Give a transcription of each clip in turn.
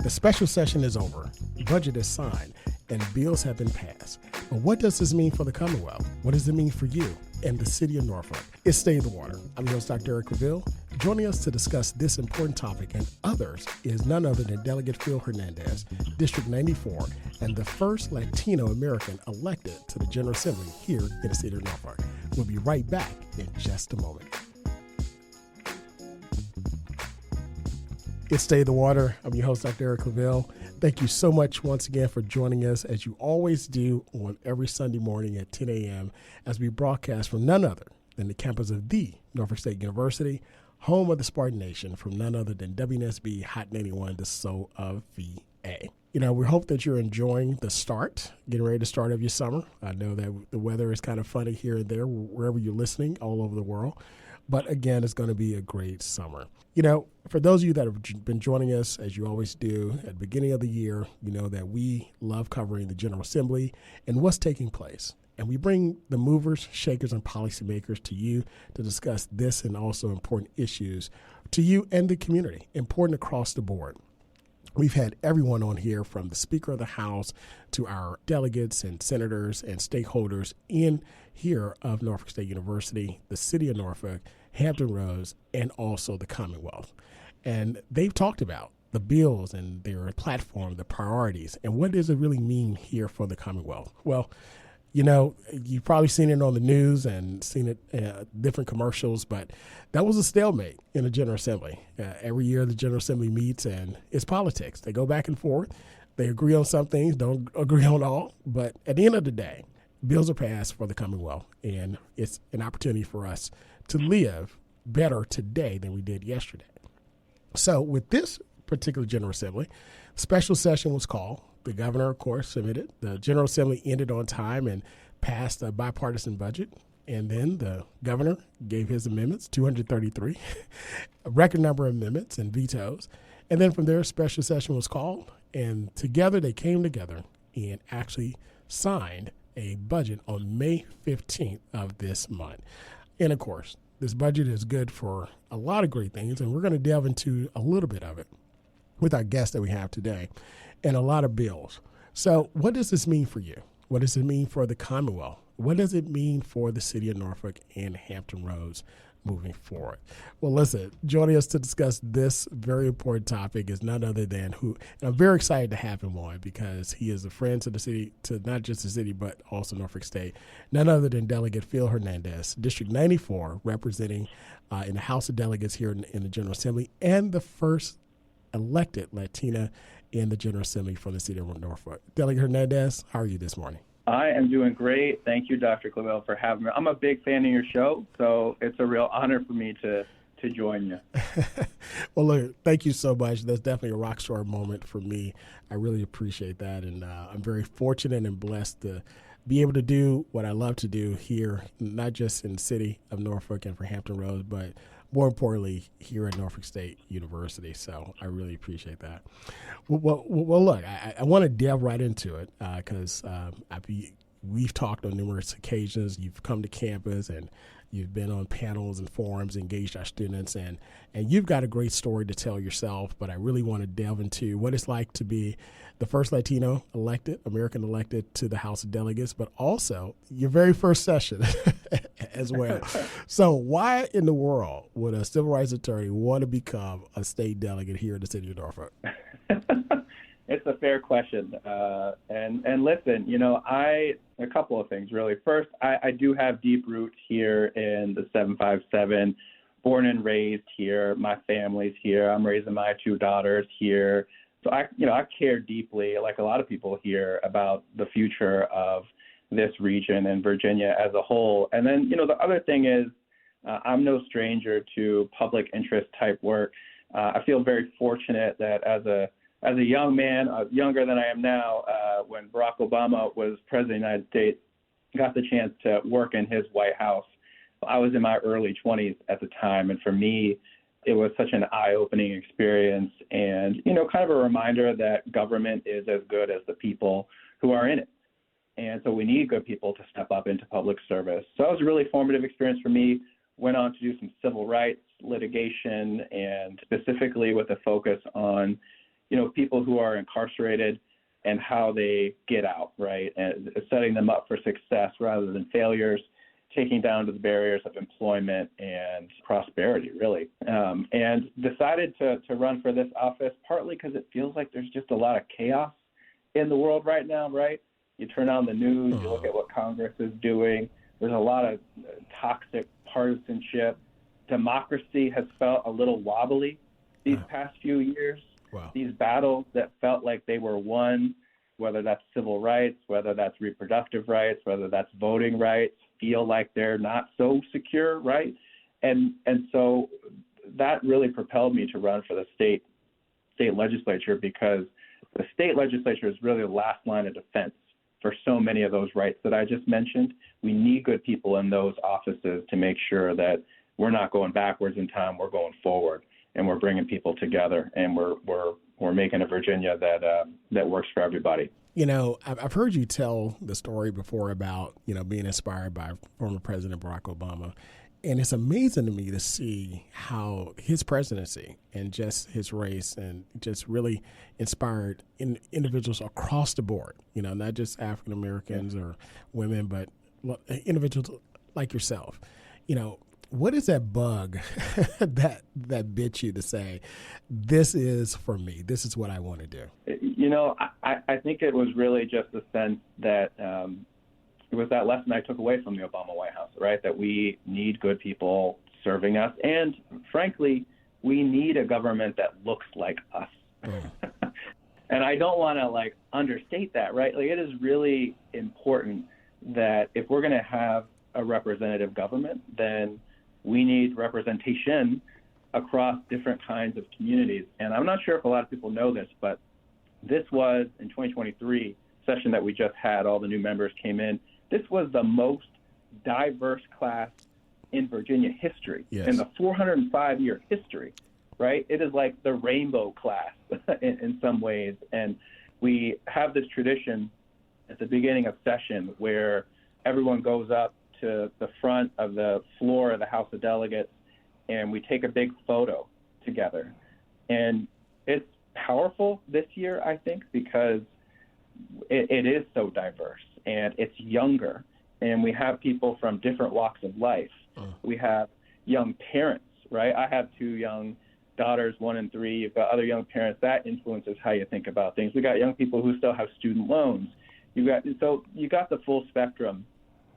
The special session is over, budget is signed, and bills have been passed. But what does this mean for the Commonwealth? What does it mean for you and the city of Norfolk? It's Stay the Water. I'm your host, Dr. Eric Claville. Joining us to discuss this important topic and others is none other than Delegate Phil Hernandez, District 94, and the first Latino American elected to the General Assembly here in the city of Norfolk. We'll be right back in just a moment. It's Stay the Water. I'm your host, Dr. Eric Claville. Thank you so much once again for joining us, as you always do on every Sunday morning at 10 a.m. as we broadcast from none other than the campus of the Norfolk State University, home of the Spartan Nation, from none other than WNSB Hot 91, the soul of VA. You know, we hope that you're enjoying the start, getting ready to start of your summer. I know that the weather is kind of funny here and there, wherever you're listening, all over the world. But again, it's going to be a great summer. You know, for those of you that have been joining us, as you always do, at the beginning of the year, you know that we love covering the General Assembly and what's taking place. And we bring the movers, shakers, and policymakers to you to discuss this and also important issues to you and the community, important across the board. We've had everyone on here, from the Speaker of the House to our delegates and senators and stakeholders in here of Norfolk State University, the city of Norfolk, Hampton Roads, and also the Commonwealth. And they've talked about the bills and their platform, the priorities, and what does it really mean here for the Commonwealth? Well, you know, you've probably seen it on the news and seen it different commercials, but that was a stalemate in the General Assembly. Every year the General Assembly meets, and it's politics. They go back and forth. They agree on some things, don't agree on all. But at the end of the day, bills are passed for the Commonwealth, and it's an opportunity for us to live better today than we did yesterday. So with this particular General Assembly, special session was called. The governor, of course, submitted. The General Assembly ended on time and passed a bipartisan budget. And then the governor gave his amendments, 233, a record number of amendments and vetoes. And then from there, a special session was called. And together, they came together and actually signed a budget on May 15th of this month. And of course, this budget is good for a lot of great things. And we're going to delve into a little bit of it with our guest that we have today, and a lot of bills. So what does this mean for you? What does it mean for the Commonwealth? What does it mean for the city of Norfolk and Hampton Roads moving forward? Well, listen, joining us to discuss this very important topic is none other than and I'm very excited to have him on, because he is a friend to the city, to not just the city, but also Norfolk State. None other than Delegate Phil Hernandez, District 94, representing in the House of Delegates here in the General Assembly, and the first elected Latina in the General Assembly for the city of Norfolk. Delegate Hernandez, how are you this morning? I am doing great. Thank you, Dr. Claville, for having me. I'm a big fan of your show, so it's a real honor for me to join you. Well, look, thank you so much. That's definitely a rock star moment for me. I really appreciate that, and I'm very fortunate and blessed to be able to do what I love to do here, not just in the city of Norfolk and for Hampton Roads, but more importantly, here at Norfolk State University. So I really appreciate that. Well look, I want to delve right into it because we've talked on numerous occasions. You've come to campus and you've been on panels and forums, engaged our students, and you've got a great story to tell yourself. But I really want to delve into what it's like to be the first Latino American elected to the House of Delegates, but also your very first session as well. So why in the world would a civil rights attorney want to become a state delegate here in the city of Norfolk? It's a fair question. And listen, you know, a couple of things, really. First, I do have deep roots here in the 757, born and raised here. My family's here. I'm raising my two daughters here. So I care deeply, like a lot of people here, about the future of this region and Virginia as a whole. And then, you know, the other thing is I'm no stranger to public interest type work. I feel very fortunate that as a young man, younger than I am now, when Barack Obama was president of the United States, got the chance to work in his White House. I was in my early 20s at the time, and for me, it was such an eye-opening experience and, you know, kind of a reminder that government is as good as the people who are in it. And so we need good people to step up into public service. So that was a really formative experience for me. Went on to do some civil rights litigation, and specifically with a focus on people who are incarcerated and how they get out, right? And setting them up for success rather than failures, taking down the barriers of employment and prosperity, really. And decided to run for this office partly because it feels like there's just a lot of chaos in the world right now, right? You turn on the news, you look at what Congress is doing. There's a lot of toxic partisanship. Democracy has felt a little wobbly these past few years. Wow. These battles that felt like they were won, whether that's civil rights, whether that's reproductive rights, whether that's voting rights, feel like they're not so secure, right? And so that really propelled me to run for the state legislature, because the state legislature is really the last line of defense for so many of those rights that I just mentioned. We need good people in those offices to make sure that we're not going backwards in time, we're going forward, and we're bringing people together, and we're making a Virginia that works for everybody. I've heard you tell the story before about, being inspired by former President Barack Obama. And it's amazing to me to see how his presidency and just his race and just really inspired individuals across the board, not just African Americans or women, but individuals like yourself. What is that bug that bit you to say, this is for me, this is what I want to do? I think it was really just the sense that it was that lesson I took away from the Obama White House, right? That we need good people serving us. And frankly, we need a government that looks like us. And I don't want to understate that, right? It is really important that if we're going to have a representative government, then we need representation across different kinds of communities. And I'm not sure if a lot of people know this, but this was in 2023 session that we just had, all the new members came in. This was the most diverse class in Virginia history, in the 405-year history, right? It is like the rainbow class in some ways. And we have this tradition at the beginning of session where everyone goes up to the front of the floor of the House of Delegates, and we take a big photo together. And it's powerful this year, I think, because it is so diverse, and it's younger, and we have people from different walks of life. We have young parents, right? I have 2 young daughters, 1 and 3. You've got other young parents. That influences how you think about things. We got young people who still have student loans. You got the full spectrum.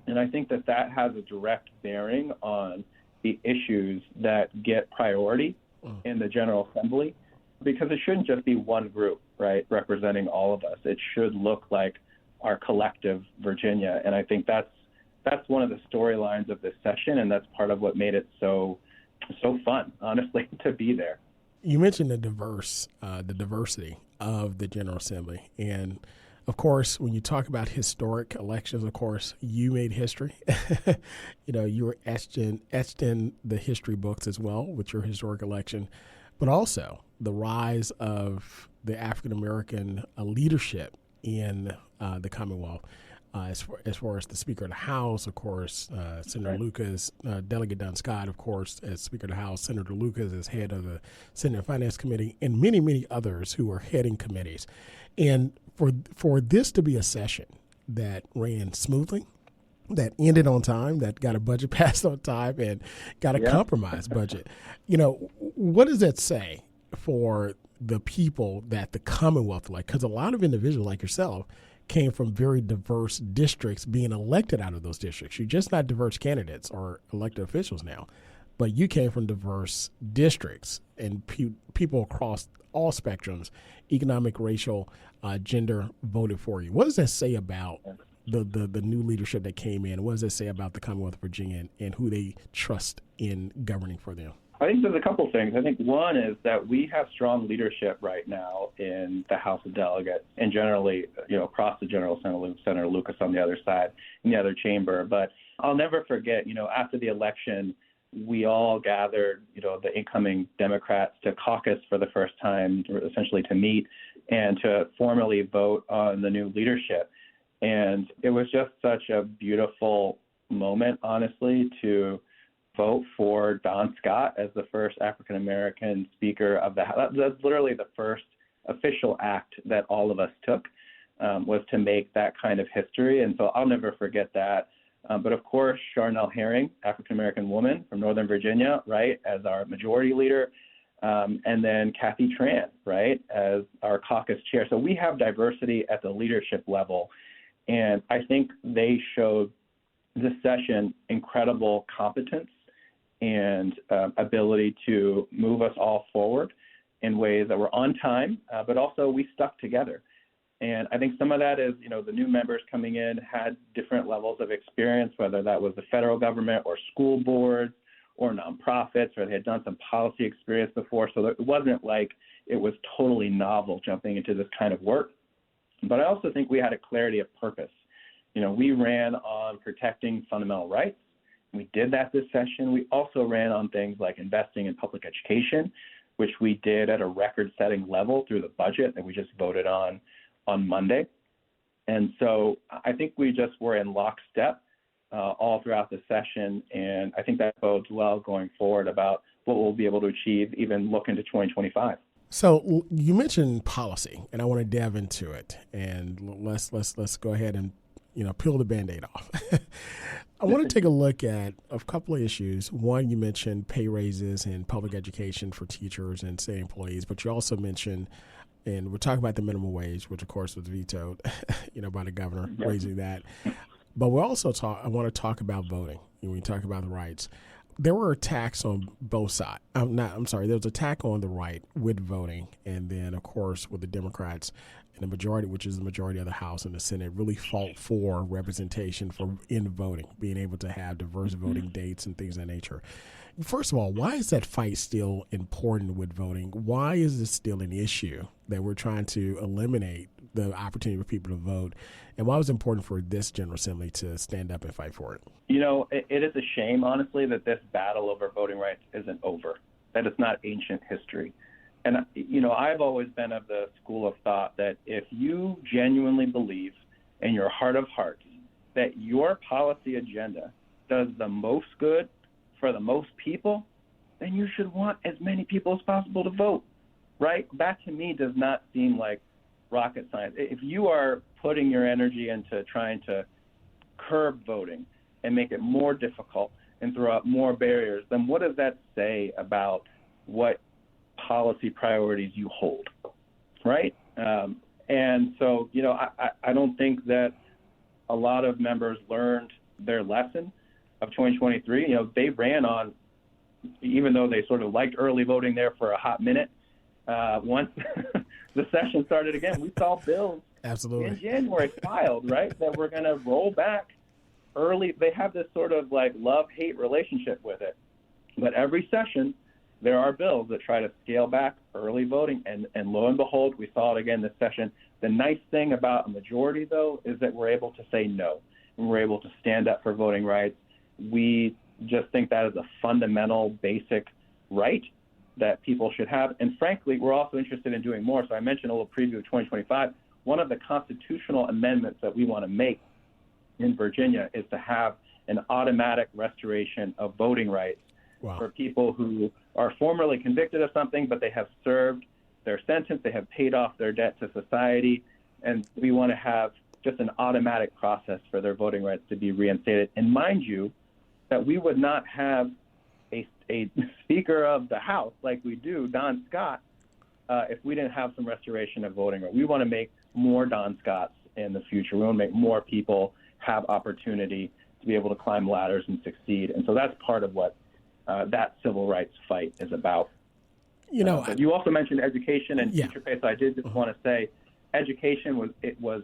And I think that has a direct bearing on the issues that get priority in the General Assembly, because it shouldn't just be one group, right, representing all of us. It should look like our collective Virginia. And I think that's one of the storylines of this session, and that's part of what made it so fun, honestly, to be there. You mentioned the diversity of the General Assembly. And of course, when you talk about historic elections, of course, you made history. You were etched in the history books as well with your historic election, but also the rise of the African American leadership in the Commonwealth. As far as the Speaker of the House, of course, Senator Lucas, Delegate Don Scott, of course, as Speaker of the House, Senator Lucas as head of the Senate Finance Committee, and many, many others who are heading committees. And for this to be a session that ran smoothly, that ended on time, that got a budget passed on time, and got a compromise budget, what does that say for the people that the Commonwealth like? Because a lot of individuals like yourself came from very diverse districts being elected out of those districts. You're just not diverse candidates or elected officials now, but you came from diverse districts and people across all spectrums, economic, racial, gender, voted for you. What does that say about the new leadership that came in? What does that say about the Commonwealth of Virginia and who they trust in governing for them? I think there's a couple things. I think one is that we have strong leadership right now in the House of Delegates and generally, across the General Assembly, Senator Lucas on the other side in the other chamber. But I'll never forget, after the election, we all gathered, the incoming Democrats to caucus for the first time, essentially to meet and to formally vote on the new leadership. And it was just such a beautiful moment, honestly, to vote for Don Scott as the first African-American Speaker of the House. That's literally the first official act that all of us took, was to make that kind of history. And so I'll never forget that. But of course, Charnel Herring, African-American woman from Northern Virginia, right, as our majority leader, and then Kathy Tran, right, as our caucus chair. So we have diversity at the leadership level. And I think they showed this session incredible competence and ability to move us all forward in ways that were on time, but also we stuck together. And I think some of that is, the new members coming in had different levels of experience, whether that was the federal government or school boards or nonprofits, or they had done some policy experience before. So it wasn't like it was totally novel jumping into this kind of work. But I also think we had a clarity of purpose. We ran on protecting fundamental rights. We did that this session. We also ran on things like investing in public education, which we did at a record-setting level through the budget that we just voted on Monday. And so I think we just were in lockstep all throughout the session, and I think that bodes well going forward about what we'll be able to achieve, even look into 2025. So you mentioned policy, and I want to dive into it, and let's go ahead and peel the Band-Aid off. I want to take a look at a couple of issues. One, you mentioned pay raises in public education for teachers and state employees, but you also mentioned, and we're talking about the minimum wage, which of course was vetoed, by the governor, raising that. But we also I want to talk about voting. When we talk about the rights, there were attacks on both sides. There was an attack on the right with voting, and then of course with the Democrats and the majority, which is the majority of the House and the Senate, really fought for representation in voting, being able to have diverse voting dates and things of that nature. First of all, why is that fight still important with voting? Why is it still an issue that we're trying to eliminate the opportunity for people to vote? And why was it important for this General Assembly to stand up and fight for it? It is a shame, honestly, that this battle over voting rights isn't over, that it's not ancient history. And, I've always been of the school of thought that if you genuinely believe in your heart of hearts that your policy agenda does the most good for the most people, then you should want as many people as possible to vote, right? That to me does not seem like rocket science. If you are putting your energy into trying to curb voting and make it more difficult and throw up more barriers, then what does that say about what policy priorities you hold, right? And so, I don't think that a lot of members learned their lesson of 2023. They ran on, even though they sort of liked early voting there for a hot minute, once the session started again, we saw bills Absolutely. in January filed, right, that we're going to roll back early. They have this sort of like love-hate relationship with it. But every session, there are bills that try to scale back early voting, and lo and behold, we saw it again this session. The nice thing about a majority, though, is that we're able to say no, and we're able to stand up for voting rights. We just think that is a fundamental, basic right that people should have. And frankly, we're also interested in doing more. So I mentioned a little preview of 2025. One of the constitutional amendments that we want to make in Virginia is to have an automatic restoration of voting rights for people who are formerly convicted of something, but they have served their sentence, they have paid off their debt to society, and we want to have just an automatic process for their voting rights to be reinstated. And mind you, that we would not have a Speaker of the House like we do, Don Scott, if we didn't have some restoration of voting rights. We want to make more Don Scotts in the future. We want to make more people have opportunity to be able to climb ladders and succeed. And so that's part of what that civil rights fight is about. But you also mentioned education and teacher pay, so I did just want to say education was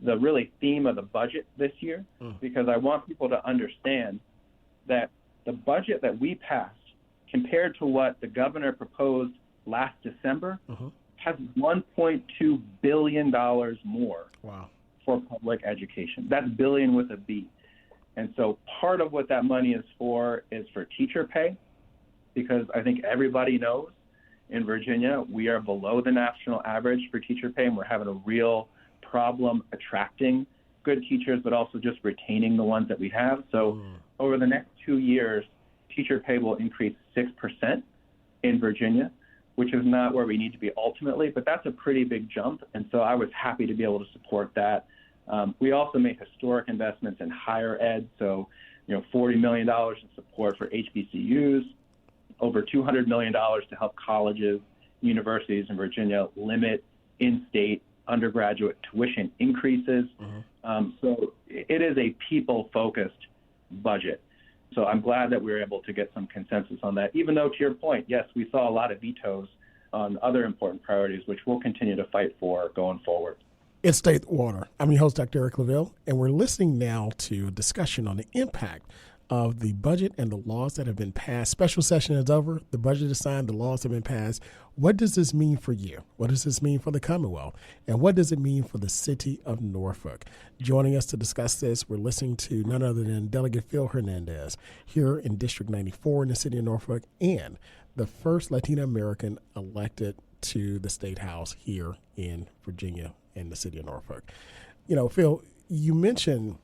the really theme of the budget this year, because I want people to understand that the budget that we passed compared to what the governor proposed last December has $1.2 billion more for public education. That's billion with a B. And so part of what that money is for teacher pay, because I think everybody knows in Virginia we are below the national average for teacher pay, and we're having a real problem attracting good teachers, but also just retaining the ones that we have. So over the next 2 years, teacher pay will increase 6% in Virginia. which is not where we need to be ultimately, but that's a pretty big jump. And so I was happy to be able to support that. We also made historic investments in higher ed. So, $40 million in support for HBCUs, over $200 million to help colleges, universities in Virginia limit in-state undergraduate tuition increases. So it is a people-focused budget. So I'm glad that we were able to get some consensus on that, even though, to your point, yes, we saw a lot of vetoes on other important priorities, which we'll continue to fight for going forward. It's State Water. I'm your host, Dr. Eric LaVille, and we're listening now to a discussion on the impact of the budget and the laws that have been passed. Special session is over. The budget is signed. The laws have been passed. What does this mean for you? What does this mean for the Commonwealth? And what does it mean for the city of Norfolk? Joining us to discuss this, we're listening to none other than Delegate Phil Hernandez here in District 94 in the city of Norfolk, and the first Latino American elected to the State House here in Virginia in the city of Norfolk. Phil, you mentioned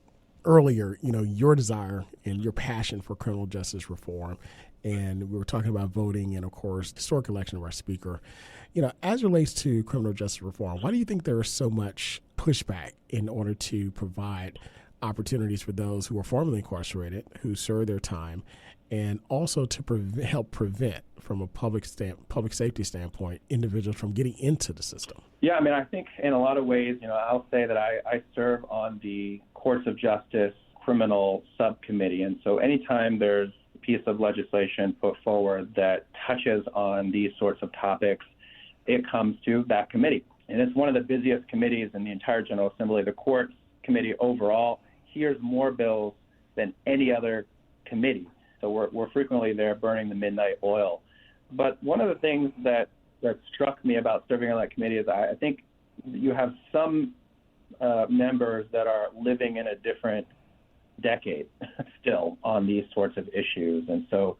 earlier, your desire and your passion for criminal justice reform. And we were talking about voting and, of course, the historic election of our speaker. As it relates to criminal justice reform, why do you think there is so much pushback in order to provide opportunities for those who are formerly incarcerated, who serve their time, and also to help prevent, from a public safety standpoint, individuals from getting into the system? Yeah, I think in a lot of ways, I'll say that I serve on the Courts of Justice Criminal Subcommittee. And so anytime there's a piece of legislation put forward that touches on these sorts of topics, it comes to that committee. And it's one of the busiest committees in the entire General Assembly. The Courts Committee overall hears more bills than any other committee. So we're frequently there burning the midnight oil. But one of the things that struck me about serving on that committee is I think you have some members that are living in a different decade still on these sorts of issues. And so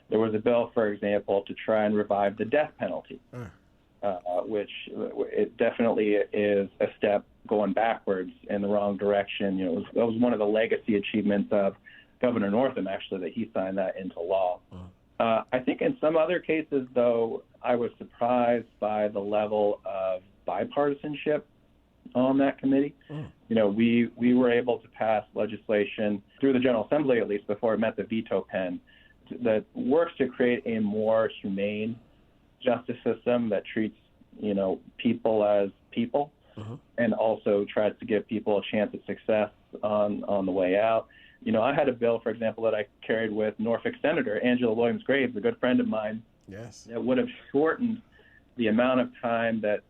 there was a bill, for example, to try and revive the death penalty, which it definitely is a step going backwards in the wrong direction. That was one of the legacy achievements of Governor Northam, actually, that he signed that into law. I think in some other cases, though, I was surprised by the level of bipartisanship on that committee. We were able to pass legislation through the General Assembly, at least before it met the veto pen, that works to create a more humane justice system that treats, people as people, and also tries to give people a chance at success on the way out. I had a bill, for example, that I carried with Norfolk Senator Angela Williams-Graves, a good friend of mine, that would have shortened the amount of time that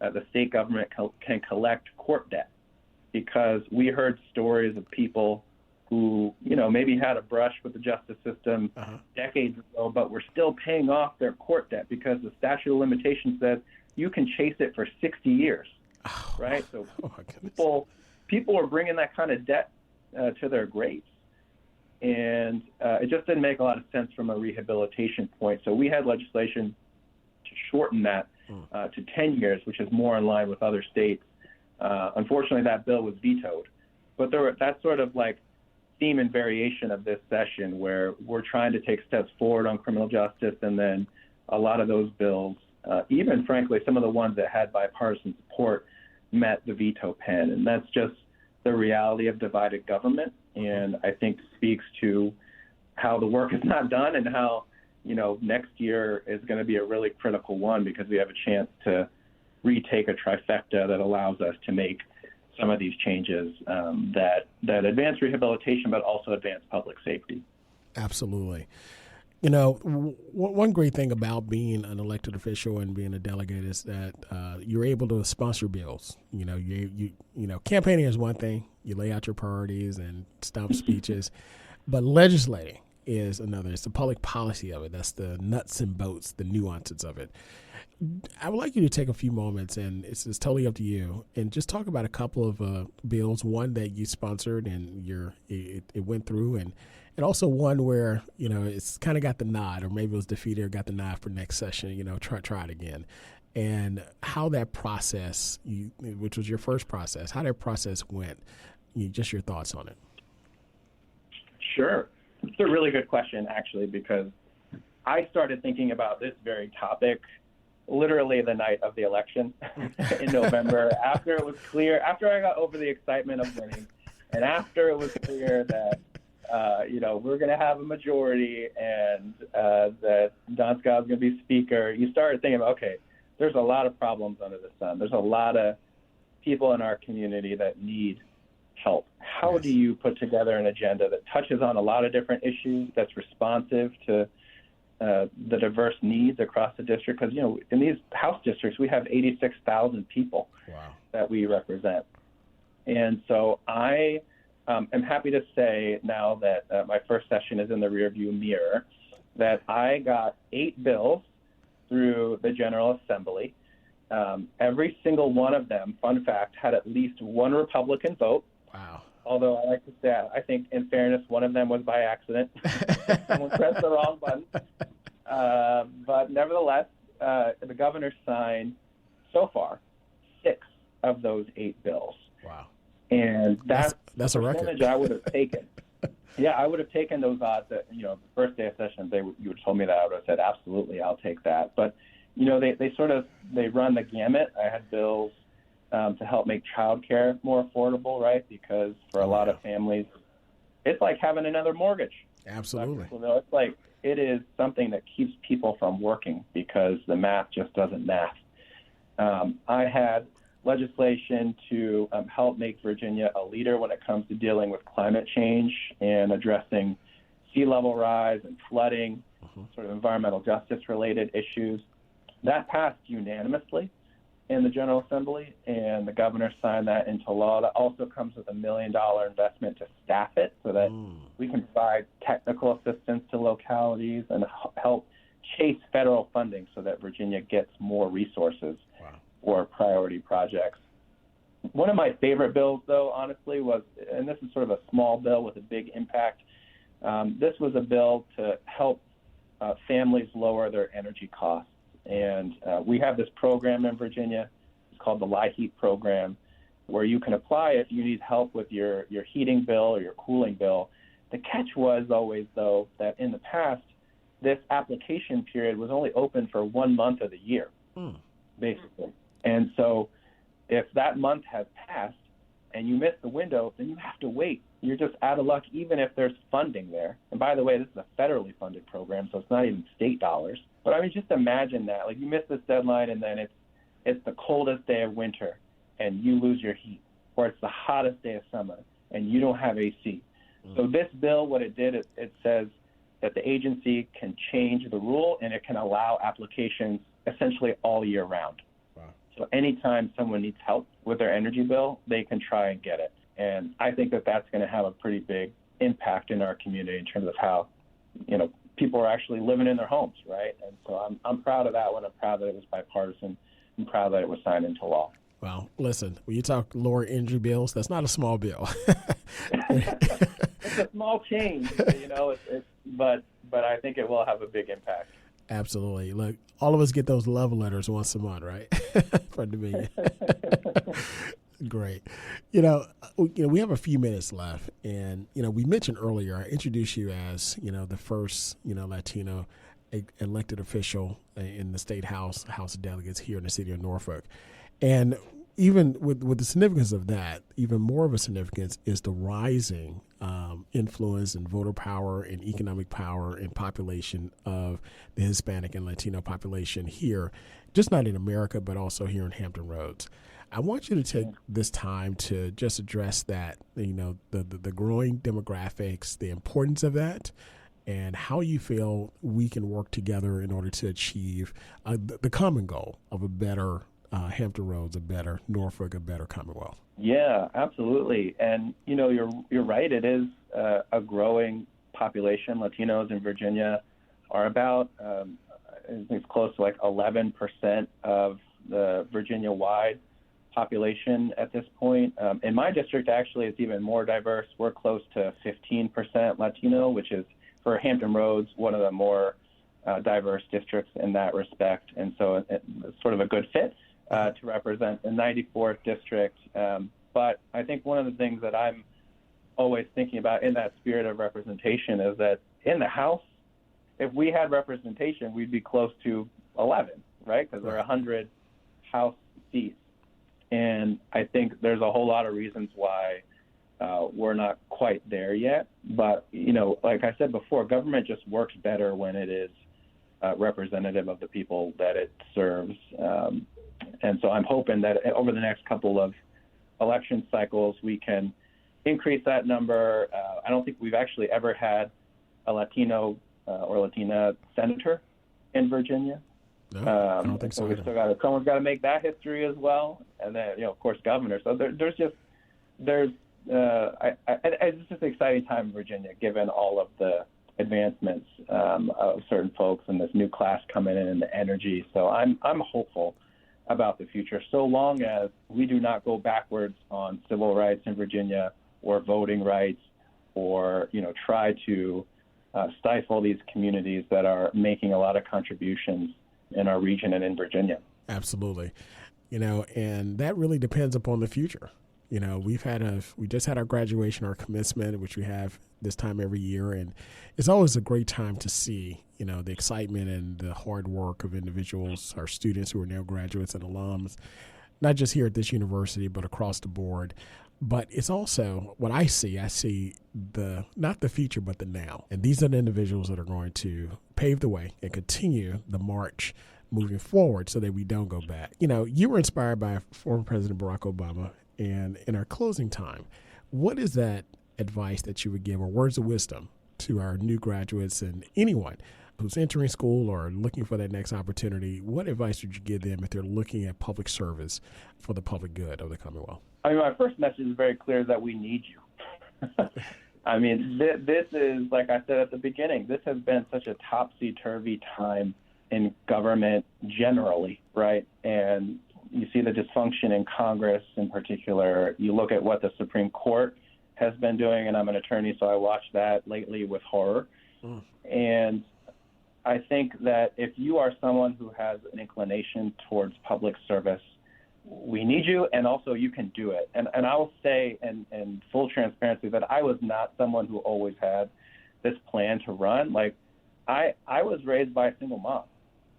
the state government can collect court debt, because we heard stories of people who, maybe had a brush with the justice system decades ago, but were still paying off their court debt because the statute of limitations says you can chase it for 60 years, right? So people are bringing that kind of debt to their graves. And it just didn't make a lot of sense from a rehabilitation point. So we had legislation to shorten that to 10 years, which is more in line with other states. Unfortunately, that bill was vetoed. But that's sort of like theme and variation of this session, where we're trying to take steps forward on criminal justice, and then a lot of those bills, even frankly, some of the ones that had bipartisan support, met the veto pen. And that's just the reality of divided government, and I think speaks to how the work is not done, and how, next year is going to be a really critical one, because we have a chance to retake a trifecta that allows us to make some of these changes that advance rehabilitation, but also advance public safety. Absolutely. One great thing about being an elected official and being a delegate is that you're able to sponsor bills. Campaigning is one thing. You lay out your priorities and stump speeches, but legislating is another. It's the public policy of it. That's the nuts and bolts, the nuances of it. I would like you to take a few moments, and it's totally up to you, and just talk about a couple of bills, one that you sponsored and it went through, and also one where, it's kind of got the nod, or maybe it was defeated or got the nod for next session, try it again. And how that process, which was your first process, how that process went, just your thoughts on it. Sure. It's a really good question, actually, because I started thinking about this very topic literally the night of the election in November, after it was clear, after I got over the excitement of winning, and after it was clear that, we're going to have a majority and that Don Scott's going to be speaker, you started thinking, okay, there's a lot of problems under the sun. There's a lot of people in our community that need help. How do you put together an agenda that touches on a lot of different issues, that's responsive to the diverse needs across the district? Because, in these House districts, we have 86,000 people that we represent. And so I am happy to say now that my first session is in the rearview mirror, that I got 8 bills through the General Assembly. Every single one of them, fun fact, had at least one Republican vote. Wow. Although I like to say, I think in fairness, one of them was by accident. Someone pressed the wrong button. But nevertheless, the governor signed, so far, 6 of those 8 bills. Wow. And that's a record. Percentage I would have taken. Yeah, I would have taken those odds that, the first day of session, you would have told me that. I would have said, absolutely, I'll take that. But, they run the gamut. I had bills to help make childcare more affordable, right? Because for a lot of families, it's like having another mortgage. Absolutely. It's like it is something that keeps people from working because the math just doesn't math. I had legislation to help make Virginia a leader when it comes to dealing with climate change and addressing sea level rise and flooding, sort of environmental justice-related issues. That passed unanimously in the General Assembly, and the governor signed that into law. That also comes with $1 million investment to staff it so that we can provide technical assistance to localities and help chase federal funding so that Virginia gets more resources for priority projects. One of my favorite bills, though, honestly, was, and this is sort of a small bill with a big impact, this was a bill to help families lower their energy costs. And we have this program in Virginia. It's called the LIHEAP program, where you can apply if you need help with your heating bill or your cooling bill. The catch was always, though, that in the past, this application period was only open for 1 month of the year, basically. And so if that month has passed and you miss the window, then you have to wait. You're just out of luck, even if there's funding there. And by the way, this is a federally funded program, so it's not even state dollars. But I mean, just imagine that. Like, you miss this deadline, and then it's the coldest day of winter, and you lose your heat. Or it's the hottest day of summer, and you don't have AC. So this bill, what it did, it says that the agency can change the rule, and it can allow applications essentially all year round. So anytime someone needs help with their energy bill, they can try and get it. And I think that that's going to have a pretty big impact in our community in terms of how, people are actually living in their homes, right? And so I'm proud of that one. I'm proud that it was bipartisan. I'm proud that it was signed into law. Well, listen, when you talk lower energy bills, that's not a small bill. It's a small change, but I think it will have a big impact. Absolutely. Look, all of us get those love letters once a month, right? For Dominion. Great. We have a few minutes left, and we mentioned earlier, I introduced you as the first Latino elected official in the state House of Delegates here in the city of Norfolk, and even with the significance of that, even more of a significance is the rising influence and voter power and economic power and population of the Hispanic and Latino population here, just not in America, but also here in Hampton Roads. I want you to take this time to just address that, the growing demographics, the importance of that, and how you feel we can work together in order to achieve the common goal of a better Hampton Roads, a better Norfolk, a better Commonwealth. Yeah, absolutely. And, you're right. It is a growing population. Latinos in Virginia are about, I think it's close to like 11% of the Virginia-wide population at this point. In my district, actually, it's even more diverse. We're close to 15% Latino, which is, for Hampton Roads, one of the more diverse districts in that respect. And so it's sort of a good fit to represent the 94th district. But I think one of the things that I'm always thinking about in that spirit of representation is that in the House, if we had representation, we'd be close to 11, right? Because there are 100 House seats. And I think there's a whole lot of reasons why we're not quite there yet. But, like I said before, government just works better when it is representative of the people that it serves. And so I'm hoping that over the next couple of election cycles, we can increase that number. I don't think we've actually ever had a Latino or Latina senator in Virginia. No, I don't think so. We've still someone's got to make that history as well, and then of course, governor. So it's just an exciting time in Virginia, given all of the advancements of certain folks and this new class coming in and the energy. So I'm hopeful about the future, so long as we do not go backwards on civil rights in Virginia or voting rights, or try to stifle these communities that are making a lot of contributions in our region and in Virginia. Absolutely. And that really depends upon the future. We just had our graduation, our commencement, which we have this time every year. And it's always a great time to see, the excitement and the hard work of individuals, our students who are now graduates and alums, not just here at this university, but across the board. But it's also what I see not the future, but the now. And these are the individuals that are going to pave the way and continue the march moving forward so that we don't go back. You were inspired by former President Barack Obama. And in our closing time, what is that advice that you would give, or words of wisdom to our new graduates and anyone who's entering school or looking for that next opportunity? What advice would you give them if they're looking at public service for the public good of the Commonwealth? My first message is very clear, that we need you. This is, like I said at the beginning, this has been such a topsy-turvy time in government generally, right? And you see the dysfunction in Congress in particular. You look at what the Supreme Court has been doing, and I'm an attorney, so I watched that lately with horror. And I think that if you are someone who has an inclination towards public service, we need you, and also you can do it. And I will say in full transparency that I was not someone who always had this plan to run. Like, I was raised by a single mom,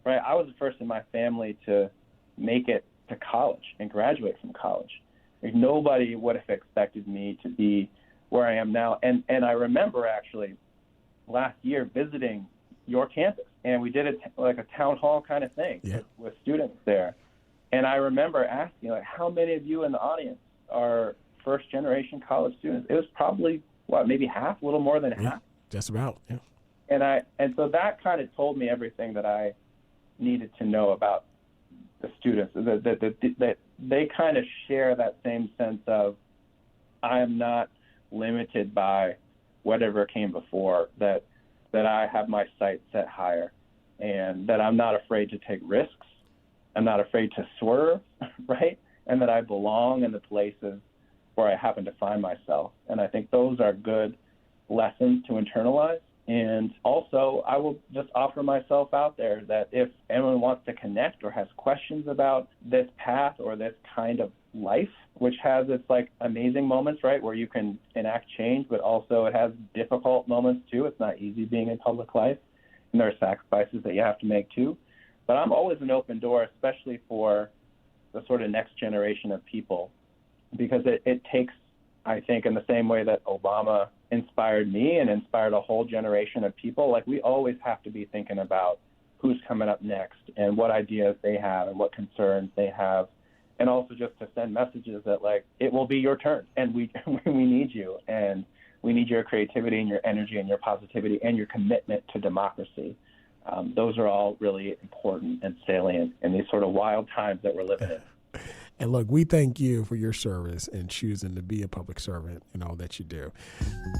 right? I was the first in my family to make it to college and graduate from college. Like, nobody would have expected me to be where I am now. And I remember actually last year visiting your campus, and we did like a town hall kind of thing with students there. And I remember asking, how many of you in the audience are first-generation college students? It was probably, maybe half, a little more than half. Just about, yeah. And so that kind of told me everything that I needed to know about the students, that they kind of share that same sense of, I am not limited by whatever came before, that I have my sights set higher, and that I'm not afraid to take risks. I'm not afraid to swerve, right? And that I belong in the places where I happen to find myself. And I think those are good lessons to internalize. And also, I will just offer myself out there that if anyone wants to connect or has questions about this path or this kind of life, which has its amazing moments, right, where you can enact change, but also it has difficult moments too. It's not easy being in public life, and there are sacrifices that you have to make too. But I'm always an open door, especially for the sort of next generation of people, because it takes, I think, in the same way that Obama inspired me and inspired a whole generation of people, we always have to be thinking about who's coming up next and what ideas they have and what concerns they have, and also just to send messages that, it will be your turn, and we need you, and we need your creativity and your energy and your positivity and your commitment to democracy. Those are all really important and salient in these sort of wild times that we're living in. And look, we thank you for your service and choosing to be a public servant in all that you do.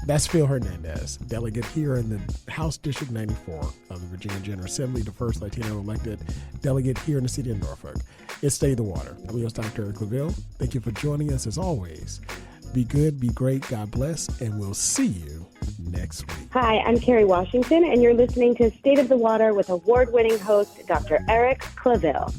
That's Phil Hernandez, delegate here in the House District 94 of the Virginia General Assembly, the first Latino elected delegate here in the city of Norfolk. It's Stay the Water. I'm your host, Dr. Eric Claville. Thank you for joining us as always. Be good, be great, God bless, and we'll see you next week. Hi, I'm Carrie Washington, and you're listening to State of the Water with award-winning host Dr. Eric Claville.